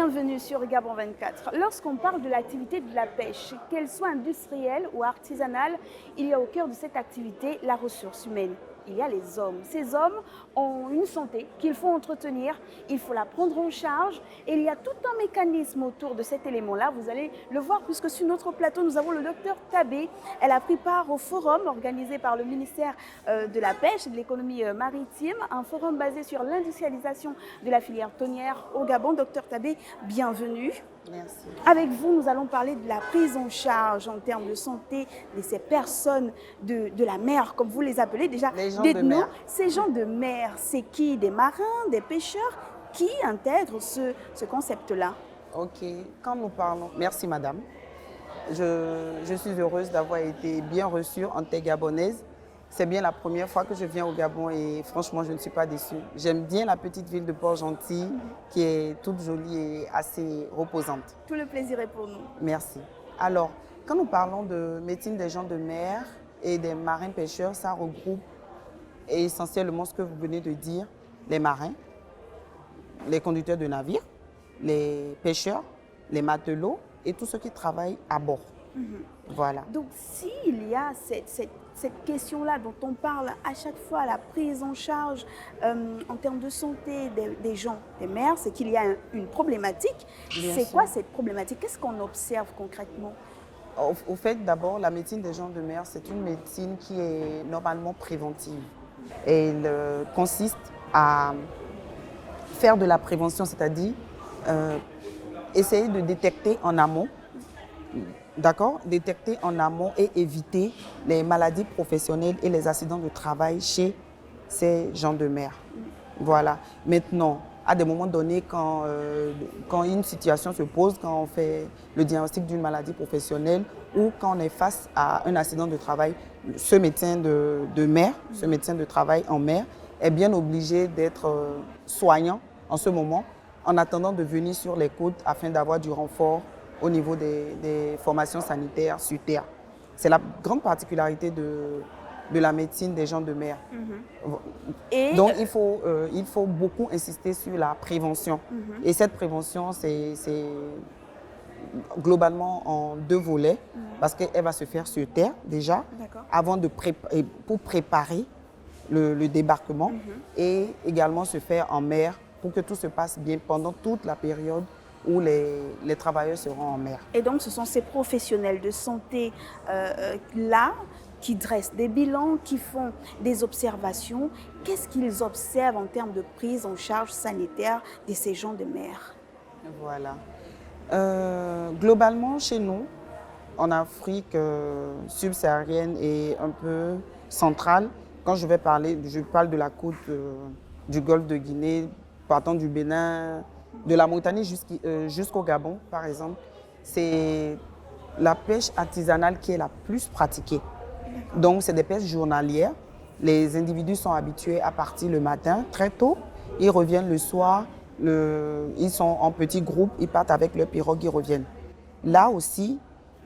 Bienvenue sur Gabon 24. Lorsqu'on parle de l'activité de la pêche, qu'elle soit industrielle ou artisanale, il y a au cœur de cette activité la ressource humaine. Il y a les hommes. Ces hommes ont une santé qu'il faut entretenir, il faut la prendre en charge et il y a tout un mécanisme autour de cet élément-là. Vous allez le voir puisque sur notre plateau, nous avons le docteur Tabé. Elle a pris part au forum organisé par le ministère de la Pêche et de l'économie maritime, un forum basé sur l'industrialisation de la filière thonière au Gabon. Docteur Tabé, bienvenue. Merci. Avec vous, nous allons parler de la prise en charge en termes de santé de ces personnes de la mer, comme vous les appelez déjà. Les gens de mer. Ces gens de mer, c'est qui? Des marins, des pêcheurs? Qui intègrent ce concept-là? Ok, quand nous parlons... Merci madame. Je suis heureuse d'avoir été bien reçue en terre gabonaise. C'est bien la première fois que je viens au Gabon et franchement, je ne suis pas déçue. J'aime bien la petite ville de Port-Gentil qui est toute jolie et assez reposante. Tout le plaisir est pour nous. Merci. Alors, quand nous parlons de médecine des gens de mer et des marins pêcheurs, ça regroupe essentiellement ce que vous venez de dire, les marins, les conducteurs de navires, les pêcheurs, les matelots et tous ceux qui travaillent à bord. Voilà. Donc, s'il y a cette question-là dont on parle à chaque fois, la prise en charge en termes de santé des gens des mers, c'est qu'il y a une problématique. C'est quoi cette problématique? Qu'est-ce qu'on observe concrètement? Au fait, d'abord, la médecine des gens de mer, c'est une médecine qui est normalement préventive. Elle consiste à faire de la prévention, c'est-à-dire essayer de détecter en amont. D'accord? Détecter en amont et éviter les maladies professionnelles et les accidents de travail chez ces gens de mer. Voilà. Maintenant, à des moments donnés, quand une situation se pose, quand on fait le diagnostic d'une maladie professionnelle ou quand on est face à un accident de travail, ce médecin de mer, ce médecin de travail en mer, est bien obligé d'être soignant en ce moment, en attendant de venir sur les côtes afin d'avoir du renfort au niveau des formations sanitaires sur terre. C'est la grande particularité de la médecine des gens de mer. Donc, il faut beaucoup insister sur la prévention. Et cette prévention, c'est globalement en deux volets, parce qu'elle va se faire sur terre déjà, avant pour préparer le débarquement, et également se faire en mer pour que tout se passe bien pendant toute la période où les travailleurs seront en mer. Et donc, ce sont ces professionnels de santé-là qui dressent des bilans, qui font des observations. Qu'est-ce qu'ils observent en termes de prise en charge sanitaire de ces gens de mer? Voilà. Globalement, chez nous, en Afrique subsaharienne et un peu centrale, quand je parle de la côte du golfe de Guinée, partant du Bénin, de la Mauritanie jusqu'au Gabon, par exemple, c'est la pêche artisanale qui est la plus pratiquée. Donc, c'est des pêches journalières. Les individus sont habitués à partir le matin, très tôt. Ils reviennent le soir. Ils sont en petits groupes. Ils partent avec leur pirogue, ils reviennent. Là aussi,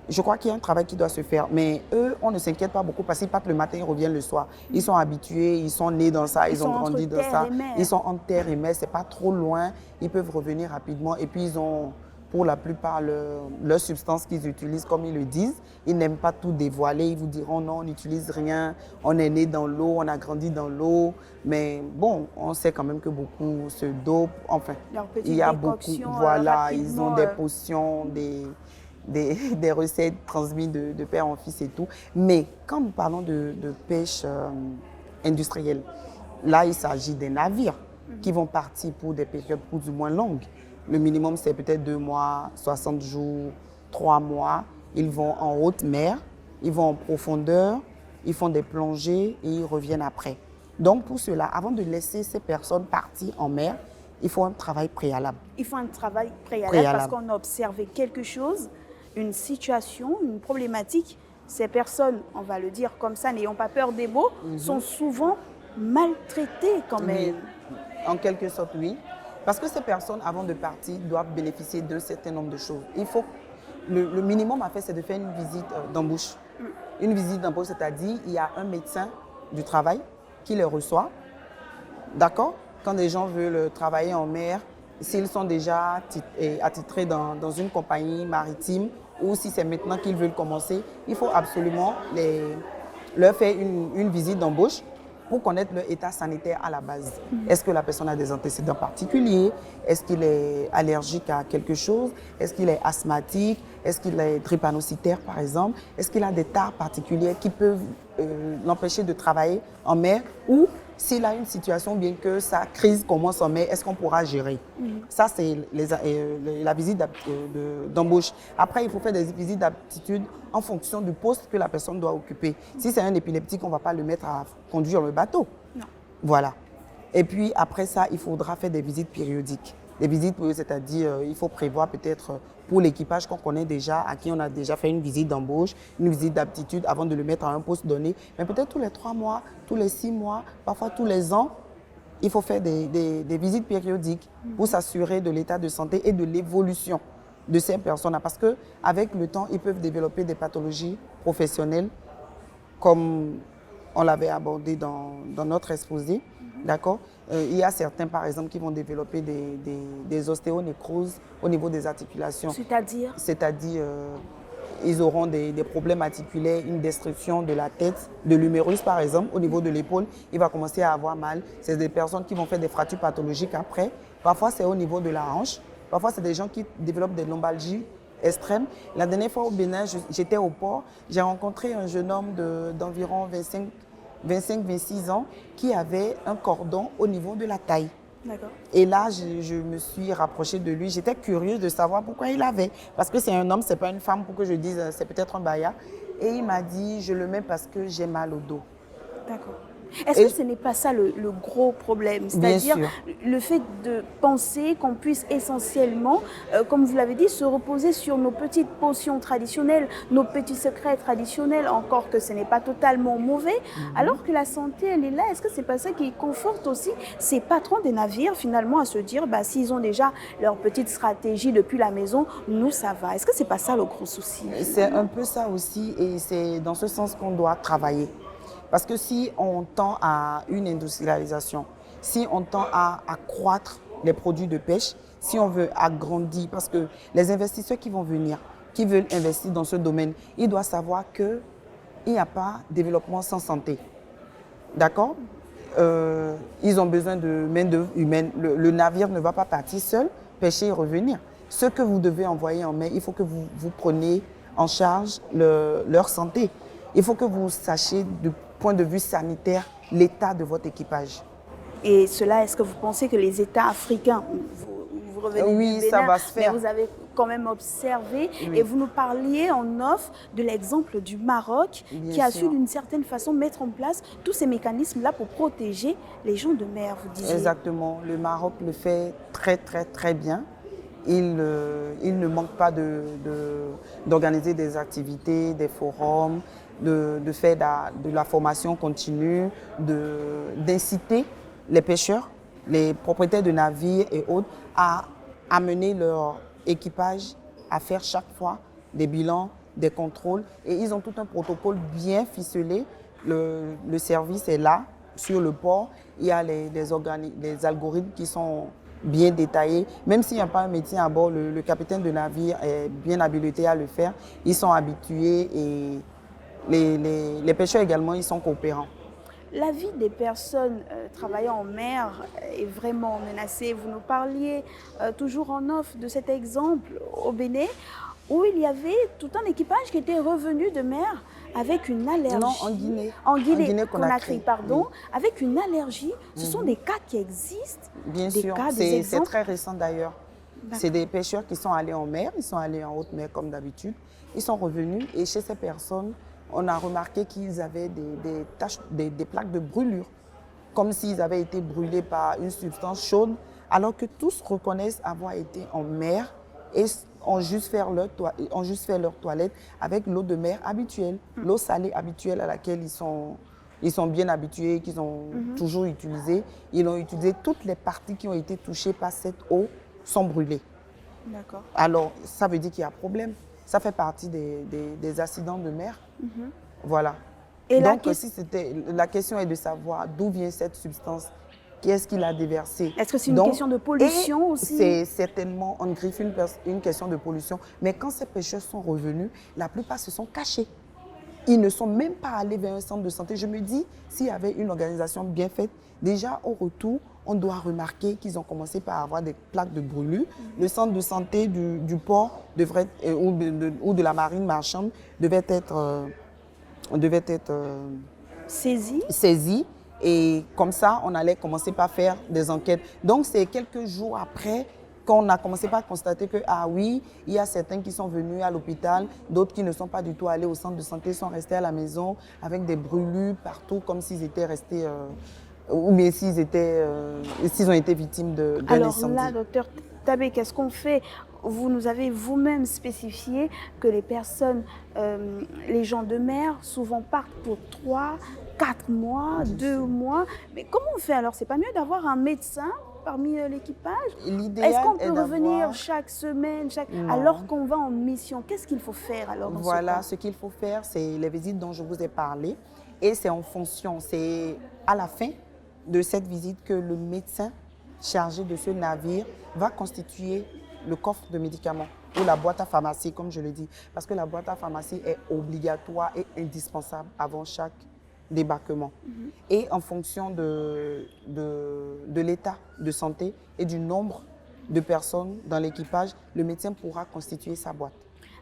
je crois qu'il y a un travail qui doit se faire. Mais eux, on ne s'inquiète pas beaucoup parce qu'ils partent le matin, ils reviennent le soir. Ils sont habitués, ils sont nés dans ça, ils ont grandi dans ça. Ils sont en terre et mer, c'est pas trop loin. Ils peuvent revenir rapidement. Et puis, ils ont, pour la plupart, leur substance qu'ils utilisent, comme ils le disent. Ils n'aiment pas tout dévoiler. Ils vous diront non, on n'utilise rien. On est né dans l'eau, on a grandi dans l'eau. Mais bon, on sait quand même que beaucoup se dopent. Enfin, il y a beaucoup. Voilà, ils ont des potions, des recettes transmises de père en fils et tout. Mais quand nous parlons de pêche industrielle, là, il s'agit des navires qui vont partir pour des périodes plus ou moins longues. Le minimum, c'est peut-être 2 mois, 60 jours, 3 mois. Ils vont en haute mer, ils vont en profondeur, ils font des plongées et ils reviennent après. Donc, pour cela, avant de laisser ces personnes partir en mer, il faut un travail préalable. Il faut un travail préalable. Parce qu'on a observé quelque chose, une situation, une problématique. Ces personnes, on va le dire comme ça, n'ayant pas peur des mots, sont souvent maltraitées quand même. Oui. En quelque sorte, oui. Parce que ces personnes, avant de partir, doivent bénéficier d'un certain nombre de choses. Il faut, le minimum à faire, c'est de faire une visite d'embauche. Une visite d'embauche, c'est-à-dire il y a un médecin du travail qui les reçoit. D'accord? Quand des gens veulent travailler en mer, s'ils sont déjà attitrés dans une compagnie maritime ou si c'est maintenant qu'ils veulent commencer, il faut absolument leur faire une visite d'embauche pour connaître leur état sanitaire à la base. Est-ce que la personne a des antécédents particuliers? Est-ce qu'il est allergique à quelque chose? Est-ce qu'il est asthmatique? Est-ce qu'il est drépanocytaire, par exemple? Est-ce qu'il a des tares particulières qui peuvent l'empêcher de travailler en mer? Ou s'il a une situation, bien que sa crise commence en mer, est-ce qu'on pourra gérer? Ça, c'est la visite d'embauche. Après, il faut faire des visites d'aptitude en fonction du poste que la personne doit occuper. Si c'est un épileptique, on ne va pas le mettre à conduire le bateau. Non. Voilà. Et puis, après ça, il faudra faire des visites périodiques. Des visites, c'est-à-dire, il faut prévoir peut-être pour l'équipage qu'on connaît déjà, à qui on a déjà fait une visite d'embauche, une visite d'aptitude avant de le mettre à un poste donné. Mais peut-être tous les 3 mois, tous les 6 mois, parfois tous les ans, il faut faire des visites périodiques pour s'assurer de l'état de santé et de l'évolution de ces personnes-là. Parce qu'avec le temps, ils peuvent développer des pathologies professionnelles comme on l'avait abordé dans notre exposé. D'accord? Il y a certains, par exemple, qui vont développer des ostéonécroses au niveau des articulations. C'est-à-dire? C'est-à-dire, ils auront des problèmes articulaires, une destruction de la tête, de l'humérus, par exemple, au niveau de l'épaule. Il va commencer à avoir mal. C'est des personnes qui vont faire des fractures pathologiques après. Parfois, c'est au niveau de la hanche. Parfois, c'est des gens qui développent des lombalgies extrêmes. La dernière fois au Bénin, j'étais au port. J'ai rencontré un jeune homme d'environ 25-26 ans qui avait un cordon au niveau de la taille. D'accord. Et là, je me suis rapprochée de lui. J'étais curieuse de savoir pourquoi il avait. Parce que c'est un homme, ce n'est pas une femme pour que je dise c'est peut-être un baya. Et il m'a dit, je le mets parce que j'ai mal au dos. D'accord. Est-ce que ce n'est pas ça le gros problème? C'est-à-dire le fait de penser qu'on puisse essentiellement, comme vous l'avez dit, se reposer sur nos petites potions traditionnelles, nos petits secrets traditionnels, encore que ce n'est pas totalement mauvais, alors que la santé, elle est là. Est-ce que ce n'est pas ça qui conforte aussi ces patrons des navires, finalement, à se dire, bah, s'ils ont déjà leur petite stratégie depuis la maison, nous, ça va. Est-ce que ce n'est pas ça le gros souci? C'est un peu ça aussi, et c'est dans ce sens qu'on doit travailler. Parce que si on tend à une industrialisation, si on tend à accroître les produits de pêche, si on veut agrandir, parce que les investisseurs qui vont venir, qui veulent investir dans ce domaine, ils doivent savoir qu'il n'y a pas de développement sans santé. D'accord? Ils ont besoin de main-d'œuvre humaine. Le navire ne va pas partir seul, pêcher et revenir. Ce que vous devez envoyer en mer, il faut que vous preniez en charge leur santé. Il faut que vous sachiez du point de vue sanitaire l'état de votre équipage. Et cela, est-ce que vous pensez que les États africains, vous revenez oui, du Bénin, ça va se faire. mais vous avez quand même observé, oui. Et vous nous parliez en off de l'exemple du Maroc, Bien qui a sûr. su d'une certaine façon mettre en place tous ces mécanismes-là pour protéger les gens de mer, vous disiez. Exactement. Le Maroc le fait très, très, très bien. Il ne manque pas d'organiser des activités, des forums, de faire de la formation continue, d'inciter les pêcheurs, les propriétaires de navires et autres à amener leur équipage à faire chaque fois des bilans, des contrôles. Et ils ont tout un protocole bien ficelé. Le service est là, sur le port. Il y a les algorithmes qui sont bien détaillés. Même s'il n'y a pas un médecin à bord, le capitaine de navire est bien habilité à le faire. Ils sont habitués et les pêcheurs également, ils sont coopérants. La vie des personnes travaillant en mer est vraiment menacée. Vous nous parliez toujours en off de cet exemple au Bénin où il y avait tout un équipage qui était revenu de mer avec une allergie. Non, en Guinée. En Guinée, Conakry, pardon, oui. avec une allergie. Ce sont des cas qui existent. Bien des sûr, cas, des c'est exemples. très récent d'ailleurs. C'est des pêcheurs qui sont allés en mer, ils sont allés en haute mer comme d'habitude. Ils sont revenus et chez ces personnes, on a remarqué qu'ils avaient des taches, des plaques de brûlure, comme s'ils avaient été brûlés par une substance chaude, alors que tous reconnaissent avoir été en mer et ont juste fait leur toilette avec l'eau de mer habituelle, l'eau salée habituelle à laquelle ils sont bien habitués, qu'ils ont toujours utilisée. Ils ont utilisé, toutes les parties qui ont été touchées par cette eau sont brûlées. D'accord. Alors, ça veut dire qu'il y a problème. Ça fait partie des accidents de mer. Voilà. Et donc, la question est de savoir d'où vient cette substance Qui est-ce qui l'a déversé? Est-ce que c'est une question de pollution aussi? C'est certainement, on griffe une question de pollution. Mais quand ces pêcheurs sont revenus, la plupart se sont cachés. Ils ne sont même pas allés vers un centre de santé. Je me dis, s'il y avait une organisation bien faite, déjà au retour, on doit remarquer qu'ils ont commencé par avoir des plaques de brûlures. Le centre de santé du port devrait, ou de la marine marchande devait être saisi. Et comme ça, on allait commencer par faire des enquêtes. Donc, c'est quelques jours après qu'on a commencé par constater que, ah oui, il y a certains qui sont venus à l'hôpital, d'autres qui ne sont pas du tout allés au centre de santé, sont restés à la maison avec des brûlures partout, comme s'ils étaient restés, ou bien s'ils ont été victimes d'un incendie. Alors là, docteur Tabé, qu'est-ce qu'on fait? Vous nous avez vous-même spécifié que les personnes, les gens de mer, souvent partent pour 3, 4 mois, 2 mois. Mais comment on fait alors? C'est pas mieux d'avoir un médecin parmi l'équipage? Est-ce qu'on peut revenir chaque semaine, alors qu'on va en mission? Qu'est-ce qu'il faut faire alors dans Voilà, ce qu'il faut faire, c'est les visites dont je vous ai parlé. Et c'est en fonction, c'est à la fin de cette visite que le médecin chargé de ce navire va constituer le coffre de médicaments ou la boîte à pharmacie, comme je le dis. Parce que la boîte à pharmacie est obligatoire et indispensable avant chaque débarquement. Et en fonction de l'état de santé et du nombre de personnes dans l'équipage, le médecin pourra constituer sa boîte.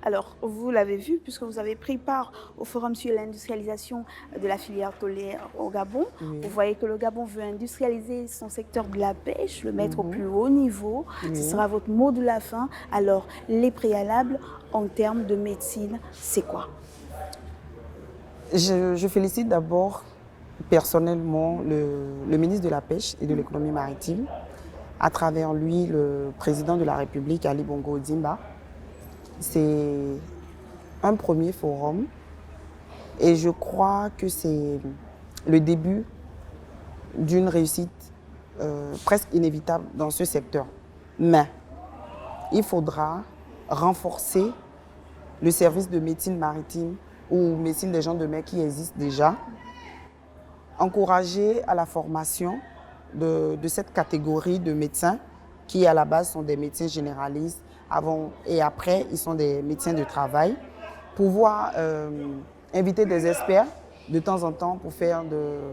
Alors, vous l'avez vu, puisque vous avez pris part au forum sur l'industrialisation de la filière tôlière au Gabon. Oui. Vous voyez que le Gabon veut industrialiser son secteur de la pêche, le mettre au plus haut niveau. Oui. Ce sera votre mot de la fin. Alors, les préalables en termes de médecine, c'est quoi? Je félicite d'abord personnellement le ministre de la Pêche et de l'économie maritime, à travers lui le président de la République, Ali Bongo Ondimba. C'est un premier forum et je crois que c'est le début d'une réussite presque inévitable dans ce secteur. Mais il faudra renforcer le service de médecine maritime ou médecine des gens de mer qui existe déjà, encourager à la formation de cette catégorie de médecins qui à la base sont des médecins généralistes, avant et après, ils sont des médecins de travail, pouvoir inviter des experts de temps en temps pour faire de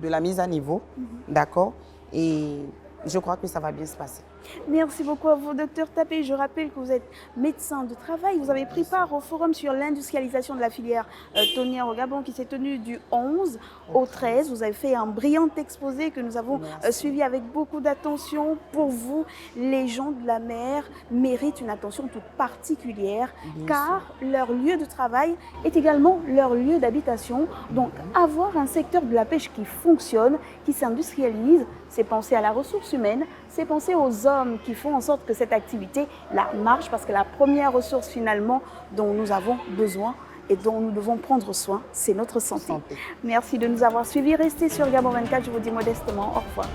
la mise à niveau, d'accord? Et je crois que ça va bien se passer. Merci beaucoup à vous, docteur Tabé. Je rappelle que vous êtes médecin de travail. Vous avez pris part au forum sur l'industrialisation de la filière thonière au Gabon qui s'est tenu du 11 au 13. Vous avez fait un brillant exposé que nous avons suivi avec beaucoup d'attention. Pour vous, les gens de la mer méritent une attention toute particulière car leur lieu de travail est également leur lieu d'habitation. Donc, avoir un secteur de la pêche qui fonctionne, qui s'industrialise, c'est penser à la ressource humaine, c'est penser aux hommes qui font en sorte que cette activité marche, parce que la première ressource finalement dont nous avons besoin et dont nous devons prendre soin, c'est notre santé. Merci de nous avoir suivis. Restez sur Gabon 24, je vous dis modestement au revoir.